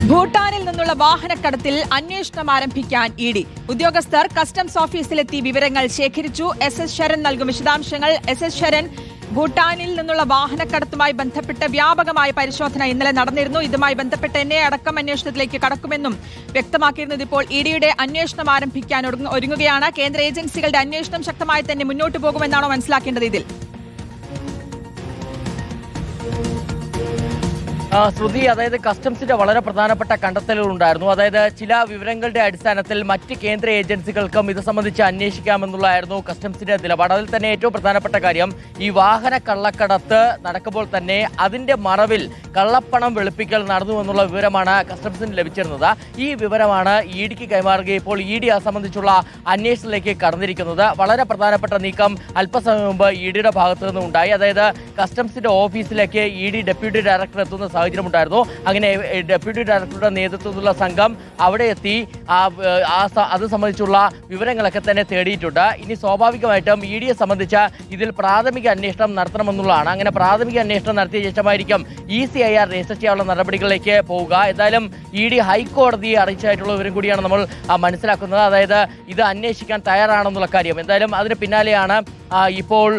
ഭൂട്ടാനിൽ നിന്നുള്ള വാഹനക്കടത്തിൽ അന്വേഷണം ആരംഭിക്കാൻ ഇഡി. ഉദ്യോഗസ്ഥർ കസ്റ്റംസ് ഓഫീസിലെത്തി വിവരങ്ങൾ ശേഖരിച്ചു. എസ് ശരൺ നൽകും വിശദാംശങ്ങൾ. എസ് ശരൺ, ഭൂട്ടാനിൽ നിന്നുള്ള വാഹനക്കടത്തുമായി ബന്ധപ്പെട്ട് വ്യാപകമായ പരിശോധന ഇന്നലെ നടന്നിരുന്നു. ഇതുമായി ബന്ധപ്പെട്ട് എന്നെ അടക്കം അന്വേഷണത്തിലേക്ക് കടക്കുമെന്നും വ്യക്തമാക്കിയിരുന്നത് ഇപ്പോൾ ഇഡിയുടെ അന്വേഷണം ആരംഭിക്കാൻ ഒരുങ്ങുകയാണ്. കേന്ദ്ര ഏജൻസികളുടെ അന്വേഷണം ശക്തമായി തന്നെ മുന്നോട്ട് പോകുമെന്നാണോ മനസ്സിലാക്കേണ്ടത് ഇതിൽ? ശ്രുതി, അതായത് കസ്റ്റംസിന്റെ വളരെ പ്രധാനപ്പെട്ട കണ്ടെത്തലുകൾ ഉണ്ടായിരുന്നു. അതായത് ചില വിവരങ്ങളുടെ അടിസ്ഥാനത്തിൽ മറ്റ് കേന്ദ്ര ഏജൻസികൾക്കും ഇത് സംബന്ധിച്ച് അന്വേഷിക്കാമെന്നുള്ളതായിരുന്നു കസ്റ്റംസിന്റെ നിലപാട്. അതിൽ തന്നെ ഏറ്റവും പ്രധാനപ്പെട്ട കാര്യം, ഈ വാഹന കള്ളക്കടത്ത് നടക്കുമ്പോൾ തന്നെ അതിന്റെ മറവിൽ കള്ളപ്പണം വെളുപ്പിക്കൽ നടന്നു എന്നുള്ള വിവരമാണ് കസ്റ്റംസിന് ലഭിച്ചിരുന്നത്. ഈ വിവരമാണ് ഇഡിക്ക് കൈമാറുകയും ഇപ്പോൾ ഇഡി അത് സംബന്ധിച്ചുള്ള അന്വേഷണത്തിലേക്ക് കടന്നിരിക്കുന്നത്. വളരെ പ്രധാനപ്പെട്ട നീക്കം അല്പസമയം മുമ്പ് ഇഡിയുടെ ഭാഗത്തു നിന്നും ഉണ്ടായി. അതായത് കസ്റ്റംസിന്റെ ഓഫീസിലേക്ക് ഇഡി ഡെപ്യൂട്ടി ഡയറക്ടർ എത്തുന്ന സാഹചര്യമുണ്ടായിരുന്നു. അങ്ങനെ ഡെപ്യൂട്ടി ഡയറക്ടറുടെ നേതൃത്വത്തിലുള്ള സംഘം അവിടെ എത്തി അത് സംബന്ധിച്ചുള്ള വിവരങ്ങളൊക്കെ തന്നെ തേടിയിട്ടുണ്ട്. ഇനി സ്വാഭാവികമായിട്ടും ഇഡിയെ സംബന്ധിച്ച് ഇതിൽ പ്രാഥമിക അന്വേഷണം നടത്തണമെന്നുള്ളതാണ്. അങ്ങനെ പ്രാഥമിക അന്വേഷണം നടത്തിയ ശേഷമായിരിക്കും ECIR രജിസ്റ്റർ ചെയ്യാനുള്ള നടപടികളിലേക്ക് പോവുക. എന്തായാലും ഇഡി ഹൈക്കോടതിയെ അറിയിച്ചായിട്ടുള്ള വിവരം കൂടിയാണ് നമ്മൾ മനസ്സിലാക്കുന്നത്. അതായത് ഇത് അന്വേഷിക്കാൻ തയ്യാറാണെന്നുള്ള കാര്യം. എന്തായാലും അതിന് പിന്നാലെയാണ് ഇപ്പോൾ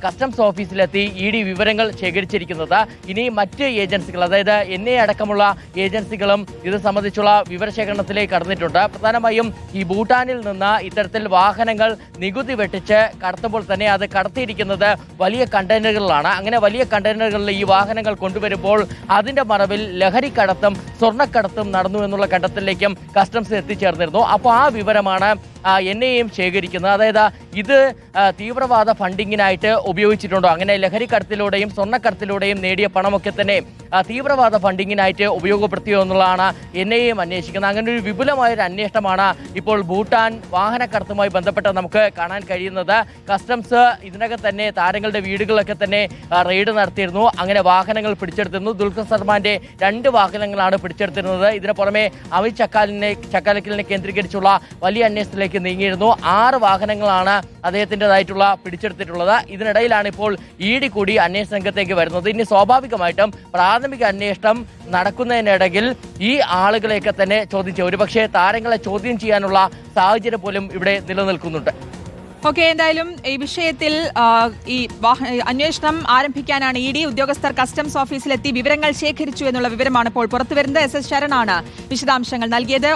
കസ്റ്റംസ് ഓഫീസിലെത്തി ഇഡി വിവരങ്ങൾ ശേഖരിച്ചിരിക്കുന്നത്. ഇനി മറ്റ് ഏജൻസികൾ, അതായത് എന്നെ അടക്കമുള്ള ഏജൻസികളും ഇത് സംബന്ധിച്ചുള്ള വിവരശേഖരണത്തിലേക്ക് കടന്നിട്ടുണ്ട്. പ്രധാനമായും ഈ ഭൂട്ടാനിൽ നിന്ന് ഇത്തരത്തിൽ വാഹനങ്ങൾ നികുതി വെട്ടിച്ച് കടത്തുമ്പോൾ തന്നെ അത് കടത്തിയിരിക്കുന്നത് വലിയ കണ്ടെയ്നറുകളിലാണ്. അങ്ങനെ വലിയ കണ്ടെയ്നറുകളിൽ ഈ വാഹനങ്ങൾ കൊണ്ടുവരുമ്പോൾ അതിന്റെ മറവിൽ ലഹരിക്കടത്തും സ്വർണ്ണക്കടത്തും നടന്നു എന്നുള്ള കണ്ടെത്തലിലേക്കും കസ്റ്റംസ് എത്തിച്ചേർന്നിരുന്നു. അപ്പോൾ ആ വിവരമാണ് എന്നെയും ശേഖരിക്കുന്നത്. അതായത് ഇത് തീവ്രവാദ ഫണ്ടിങ്ങിനായിട്ട് ഉപയോഗിച്ചിട്ടുണ്ടോ, അങ്ങനെ ലഹരിക്കടത്തിലൂടെയും സ്വർണ്ണക്കടത്തിലൂടെയും നേടിയ പണമൊക്കെ തന്നെ തീവ്രവാദ ഫണ്ടിങ്ങിനായിട്ട് ഉപയോഗപ്പെടുത്തിയോ എന്നുള്ളതാണ് എന്നെയും അന്വേഷിക്കുന്നത്. അങ്ങനെ ഒരു വിപുലമായൊരു അന്വേഷണമാണ് ഇപ്പോൾ ഭൂട്ടാൻ വാഹനക്കടത്തുമായി ബന്ധപ്പെട്ട് നമുക്ക് കാണാൻ കഴിയുന്നത്. കസ്റ്റംസ് ഇതിനകം തന്നെ താരങ്ങളുടെ വീടുകളിലൊക്കെ തന്നെ റെയ്ഡ് നടത്തിയിരുന്നു. അങ്ങനെ വാഹനങ്ങൾ പിടിച്ചെടുത്തിരുന്നു. ദുൽഖർ സൽമാന്റെ 2 വാഹനങ്ങളാണ് പിടിച്ചെടുത്തിരുന്നത്. ഇതിന് പുറമെ അമിത് ചക്കാലക്കലിനെ കേന്ദ്രീകരിച്ചുള്ള വലിയ അന്വേഷണത്തിലേക്ക് നീങ്ങിയിരുന്നു. 6 വാഹനങ്ങളാണ് അദ്ദേഹത്തിൻ്റെതായിട്ടുള്ള പിടിച്ചെടുത്തിട്ടുള്ളത്. ഇതിനിടയിലാണ് ഇപ്പോൾ ഇഡി കൂടി അന്വേഷണ രംഗത്തേക്ക് വരുന്നത്. ഇനി സ്വാഭാവികമായിട്ടും പ്രാഥമിക അന്വേഷണം നടക്കുന്നതിനിടയിൽ ഈ ആളുകളെയൊക്കെ തന്നെ ചോദ്യം ചെയ്യും. ഒരുപക്ഷെ താരങ്ങളെ ചോദ്യം ചെയ്യാനുള്ള സാഹചര്യം പോലും ഇവിടെ നിലനിൽക്കുന്നുണ്ട്. ഓക്കെ, എന്തായാലും ഈ വിഷയത്തിൽ ഈ അന്വേഷണം ആരംഭിക്കാനാണ് ഇഡി. ഉദ്യോഗസ്ഥർ കസ്റ്റംസ് ഓഫീസിലെത്തി വിവരങ്ങൾ ശേഖരിച്ചു എന്നുള്ള വിവരമാണ് ഇപ്പോൾ പുറത്തുവരുന്നത്. എസ് ശരണാണ് വിശദാംശങ്ങൾ നൽകിയത്.